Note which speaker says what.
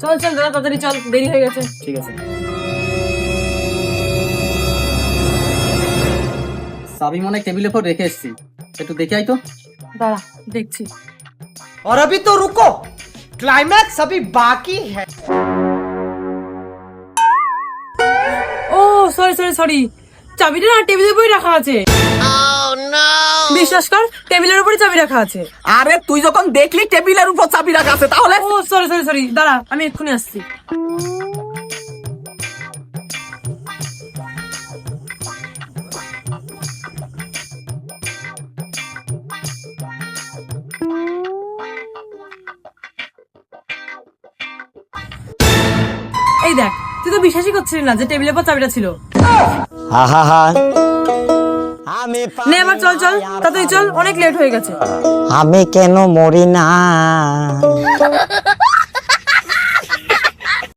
Speaker 1: চল চল দাদা, তাড়াতাড়ি চল, দেরি হয়ে গেছে।
Speaker 2: ঠিক আছে। চাবি মনে হয় টেবিলের উপর রেখে এসেছি, একটু দেখে আই তো।
Speaker 1: দাঁড়া, দেখছি।
Speaker 3: और अभी तो रुको, क्लाइमैक्स अभी बाकी है।
Speaker 1: ও সরি সরি সরি, চাবিটা না টেবিলের উপরই রাখা আছে। বিশ্বাস কর, টেবিলের উপরই চাবি রাখা আছে।
Speaker 2: আরে তুই যখন দেখলি টেবিলের উপর চাবি রাখা আছে তাহলে?
Speaker 1: ও সরি সরি সরি, দাঁড়া আমি এক্ষুনি আসছি। এই দেখ, তুই তো বিশ্বাসই করছিলি না যে টেবিলের উপর চাবিটা ছিল। নে এবার চল চল, তাড়াতাড়ি চল, অনেক লেট হয়ে গেছে।
Speaker 4: আমি কেন মরি না?